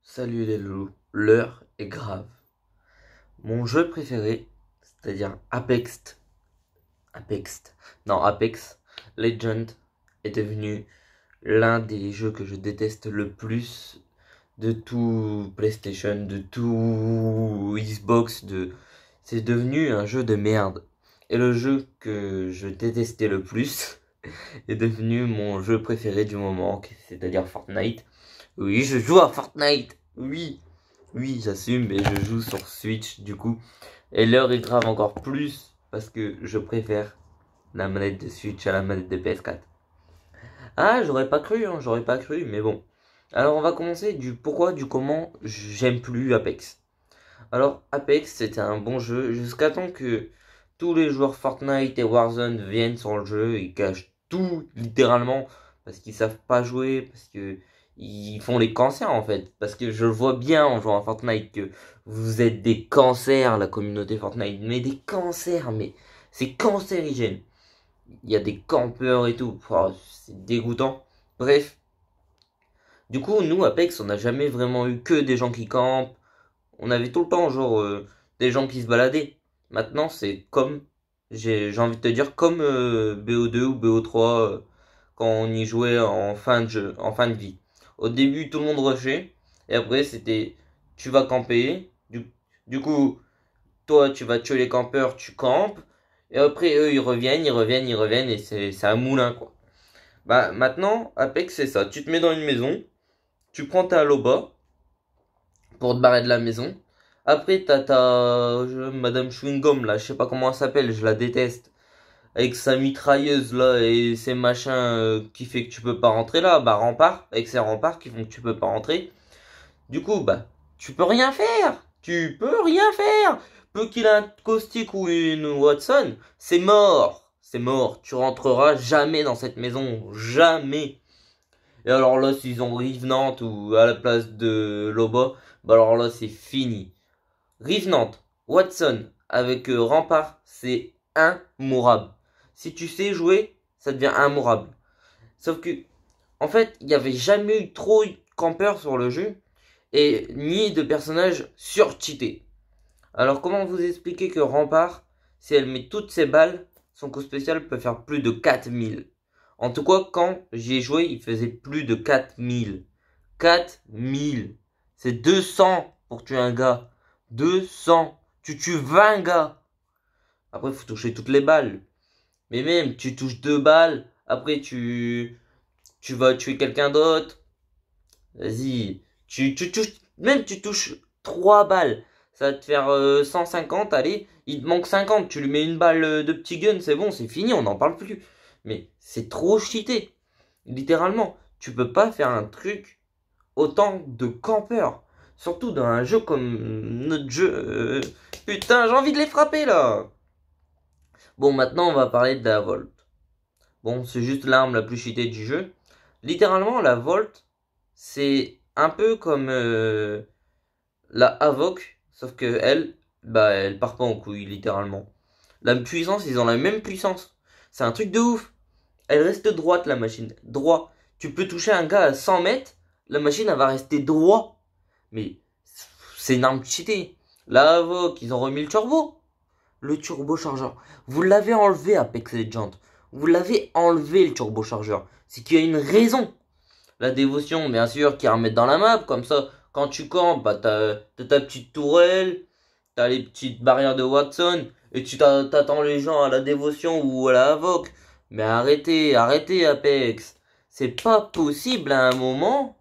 Salut les loulous, l'heure est grave. Mon jeu préféré, c'est-à-dire Apex Legends est devenu l'un des jeux que je déteste le plus de tout PlayStation, de tout Xbox, c'est devenu un jeu de merde. Et le jeu que je détestais le plus est devenu mon jeu préféré du moment, c'est-à-dire Fortnite. Oui, je joue à Fortnite. Oui, oui, j'assume, mais je joue sur Switch du coup. Et l'heure est grave encore plus parce que je préfère la manette de Switch à la manette de PS4. Ah, j'aurais pas cru, mais bon. Alors on va commencer du pourquoi, du comment j'aime plus Apex. Alors Apex c'était un bon jeu jusqu'à temps que tous les joueurs Fortnite et Warzone viennent sur le jeu et cachent tout littéralement parce qu'ils savent pas jouer, parce que ils font les cancers en fait. Parce que je le vois bien en jouant à Fortnite que vous êtes des cancers, la communauté Fortnite, mais des cancers, mais c'est cancérigène. Il y a des campeurs et tout, oh, c'est dégoûtant. Bref, du coup nous Apex on n'a jamais vraiment eu que des gens qui campent. On avait tout le temps, genre, des gens qui se baladaient. Maintenant, c'est comme, j'ai envie de te dire, comme BO2 ou BO3, quand on y jouait en fin de jeu, en fin de vie. Au début, tout le monde rushait, et après, c'était, tu vas camper, du coup, toi, tu vas tuer les campeurs, tu campes, et après, eux, ils reviennent, et c'est un moulin, quoi. Bah, maintenant, Apex, c'est ça. Tu te mets dans une maison, tu prends ta loba, pour te barrer de la maison. Après, t'as Madame Chewing-Gum, là, je sais pas comment elle s'appelle, je la déteste. Avec sa mitrailleuse, là, et ses machins qui fait que tu peux pas rentrer là. Bah, rempart, avec ses remparts qui font que tu peux pas rentrer. Du coup, bah, tu peux rien faire. Tu peux rien faire. Peu qu'il a un caustique ou une Watson, c'est mort. C'est mort. Tu rentreras jamais dans cette maison. Jamais. Et alors là, s'ils ont Revenant ou à la place de Loba, bah alors là, c'est fini. Revenant, Watson avec Rempart, c'est immourable. Si tu sais jouer, ça devient immourable. Sauf que, en fait, il n'y avait jamais eu trop de campeurs sur le jeu et ni de personnages surcheatés. Alors, comment vous expliquer que Rempart, si elle met toutes ses balles, son coup spécial peut faire plus de 4000. En tout cas, quand j'y ai joué, il faisait plus de 4000. 4000. C'est 200 pour tuer un gars. 200. Tu tues 20 gars. Après, il faut toucher toutes les balles. Mais même, tu touches 2 balles. Après, tu vas tuer quelqu'un d'autre. Vas-y. Tu touches, même tu touches 3 balles. Ça va te faire 150. Allez, il te manque 50. Tu lui mets une balle de petit gun. C'est bon, c'est fini. On n'en parle plus. Mais c'est trop cheaté. Littéralement. Tu peux pas faire un truc autant de campeurs. Surtout dans un jeu comme notre jeu. Putain, j'ai envie de les frapper là. Bon, maintenant on va parler de la Volt. Bon, c'est juste l'arme la plus cheatée du jeu. Littéralement, la Volt, c'est un peu comme la Havoc, sauf que elle, bah, elle part pas en couille, littéralement. La puissance, ils ont la même puissance. C'est un truc de ouf. Elle reste droite, la machine. Droit. Tu peux toucher un gars à 100 mètres, la machine, elle va rester droit. Mais c'est une arme cheatée. La Havoc, ils ont remis le turbo. Le turbochargeur. Vous l'avez enlevé, Apex Legends. Vous l'avez enlevé, le turbochargeur. C'est qu'il y a une raison. La dévotion, bien sûr, qui remettent dans la map. Comme ça, quand tu campes, bah, t'as ta petite tourelle. T'as les petites barrières de Watson. Et tu t'attends les gens à la dévotion ou à la Havoc. Mais arrêtez, arrêtez, Apex. C'est pas possible à un moment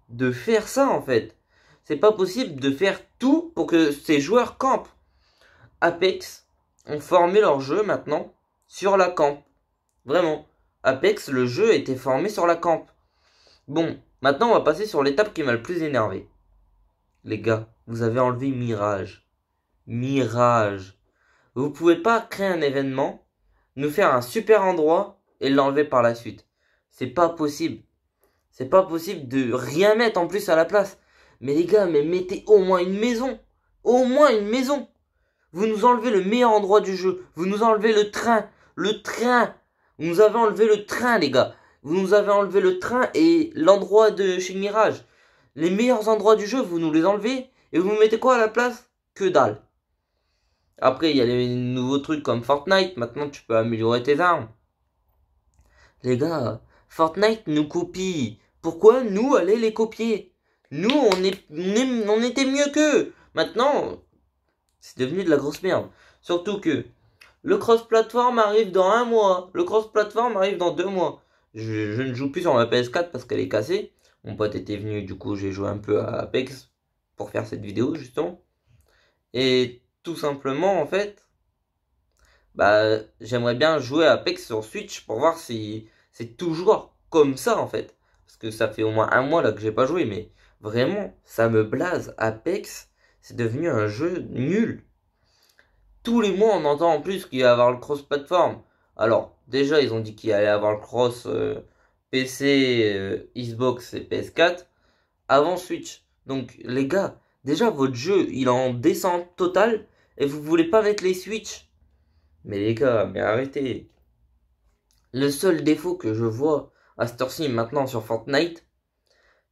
de faire ça, en fait. C'est pas possible de faire tout pour que ces joueurs campent. Apex ont formé leur jeu maintenant sur la camp. Vraiment. Apex, le jeu était formé sur la camp. Bon, maintenant on va passer sur l'étape qui m'a le plus énervé. Les gars, vous avez enlevé Mirage. Mirage. Vous pouvez pas créer un événement, nous faire un super endroit et l'enlever par la suite. C'est pas possible. C'est pas possible de rien mettre en plus à la place. Mais les gars, mais mettez au moins une maison. Au moins une maison. Vous nous enlevez le meilleur endroit du jeu. Vous nous enlevez le train. Le train. Vous nous avez enlevé le train, les gars. Vous nous avez enlevé le train et l'endroit de chez Mirage. Les meilleurs endroits du jeu, vous nous les enlevez et vous mettez quoi à la place? Que dalle. Après, il y a les nouveaux trucs comme Fortnite. Maintenant, tu peux améliorer tes armes. Les gars, Fortnite nous copie. Pourquoi nous aller les copier? Nous, on était mieux qu'eux. Maintenant, c'est devenu de la grosse merde. Surtout que le cross-platform arrive dans 1 mois. Le cross-platform arrive dans 2 mois. Je ne joue plus sur ma PS4 parce qu'elle est cassée. Mon pote était venu, du coup j'ai joué un peu à Apex pour faire cette vidéo justement. Et tout simplement en fait, bah j'aimerais bien jouer à Apex sur Switch pour voir si c'est toujours comme ça en fait. Parce que ça fait au moins 1 mois là que j'ai pas joué, mais vraiment ça me blase. Apex, c'est devenu un jeu nul. Tous les mois, on entend en plus qu'il va y avoir le cross-platform. Alors, déjà, ils ont dit qu'il allait avoir le cross PC, Xbox et PS4 avant Switch. Donc, les gars, déjà, votre jeu, il est en descente totale et vous voulez pas mettre les Switch. Mais les gars, mais arrêtez. Le seul défaut que je vois à cette heure-ci maintenant sur Fortnite,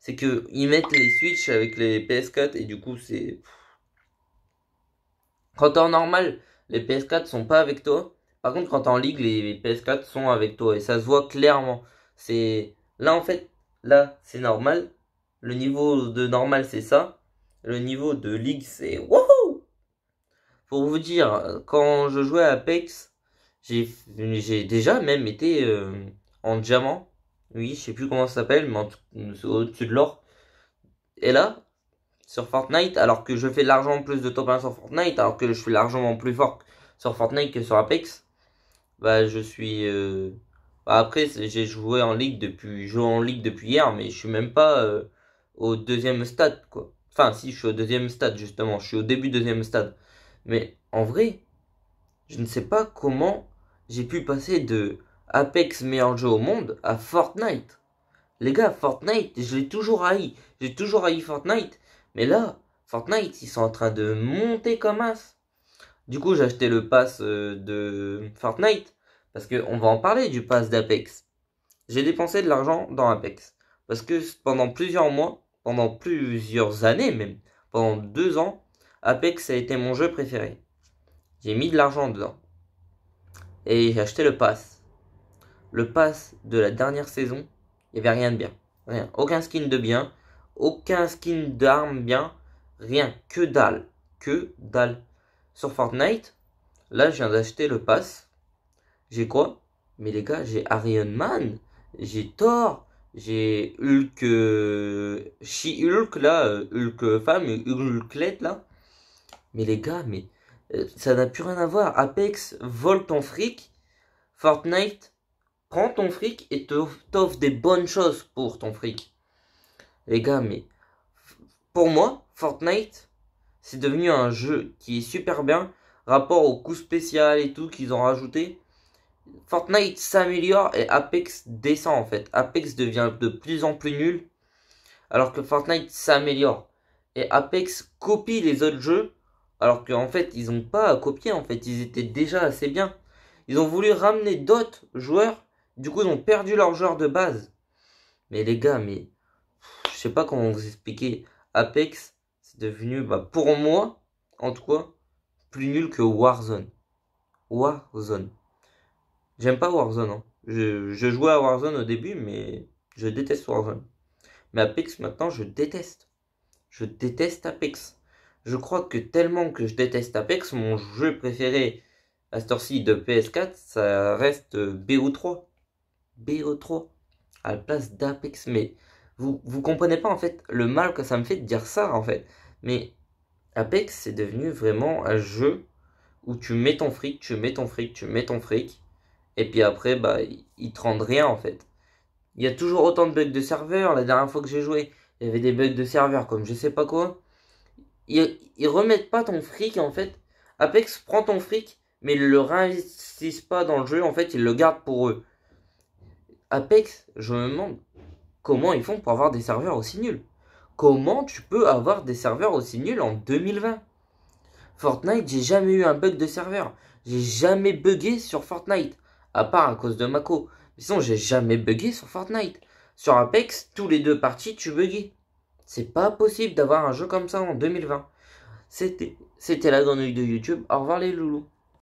c'est que ils mettent les Switch avec les PS4 et du coup, c'est... Quand t'es en normal, les PS4 sont pas avec toi. Par contre, quand t'es en ligue, les PS4 sont avec toi. Et ça se voit clairement. C'est là en fait, là c'est normal. Le niveau de normal c'est ça. Le niveau de ligue c'est wouhou. Pour vous dire, quand je jouais à Apex, j'ai déjà même été en diamant. Oui, je sais plus comment ça s'appelle, mais c'est au-dessus de l'or. Et là, sur Fortnite, alors que je fais largement plus de top 1 sur Fortnite, alors que je suis largement plus fort sur Fortnite que sur Apex, bah je suis... Bah, après, j'ai joué en ligue depuis hier, mais je suis même pas au deuxième stade, quoi. Enfin, si, je suis au deuxième stade, justement, je suis au début deuxième stade. Mais en vrai, je ne sais pas comment j'ai pu passer de Apex meilleur jeu au monde à Fortnite. Les gars, Fortnite, je l'ai toujours haï. J'ai toujours haï Fortnite. Mais là, Fortnite, ils sont en train de monter comme as. Du coup, j'ai acheté le pass de Fortnite. Parce qu'on va en parler du pass d'Apex. J'ai dépensé de l'argent dans Apex. Parce que pendant plusieurs mois, pendant plusieurs années même, pendant 2 ans, Apex a été mon jeu préféré. J'ai mis de l'argent dedans. Et j'ai acheté le pass. Le pass de la dernière saison, il n'y avait rien de bien. Rien. Aucun skin de bien. Aucun skin d'arme bien. Rien. Que dalle. Que dalle. Sur Fortnite, là, je viens d'acheter le pass. J'ai quoi? Mais les gars, j'ai Iron Man. J'ai Thor. J'ai Hulk. She-Hulk, là. Hulk femme. Hulklette, là. Mais les gars, mais. Ça n'a plus rien à voir. Apex vole ton fric. Fortnite prends ton fric et t'offre des bonnes choses pour ton fric. Les gars, mais pour moi, Fortnite, c'est devenu un jeu qui est super bien. Rapport au coût spécial et tout qu'ils ont rajouté. Fortnite s'améliore et Apex descend en fait. Apex devient de plus en plus nul. Alors que Fortnite s'améliore. Et Apex copie les autres jeux. Alors qu'en fait, ils n'ont pas à copier en fait. Ils étaient déjà assez bien. Ils ont voulu ramener d'autres joueurs. Du coup, ils ont perdu leur joueur de base. Mais les gars, mais je sais pas comment vous expliquer. Apex, c'est devenu, bah, pour moi, en tout cas, plus nul que Warzone. Warzone. J'aime pas Warzone. Hein. Je jouais à Warzone au début, mais je déteste Warzone. Mais Apex, maintenant, je déteste. Je déteste Apex. Je crois que tellement que je déteste Apex, mon jeu préféré à cette heure-ci de PS4, ça reste BO3. BO3 à la place d'Apex. Mais vous comprenez pas en fait le mal que ça me fait de dire ça en fait. Mais Apex c'est devenu vraiment un jeu où tu mets ton fric, tu mets ton fric, tu mets ton fric. Et puis après bah il te rendent rien en fait. Il y a toujours autant de bugs de serveur. La dernière fois que j'ai joué, il y avait des bugs de serveur comme je sais pas quoi. Ils remettent pas ton fric en fait. Apex prend ton fric mais ils le réinvestissent pas dans le jeu en fait, ils le gardent pour eux. Apex, je me demande comment ils font pour avoir des serveurs aussi nuls. Comment tu peux avoir des serveurs aussi nuls en 2020? Fortnite, j'ai jamais eu un bug de serveur. J'ai jamais bugué sur Fortnite. À part à cause de Mako. Mais sinon, j'ai jamais bugué sur Fortnite. Sur Apex, tous les 2 parties, tu buguais. C'est pas possible d'avoir un jeu comme ça en 2020. C'était la grenouille de YouTube. Au revoir les loulous.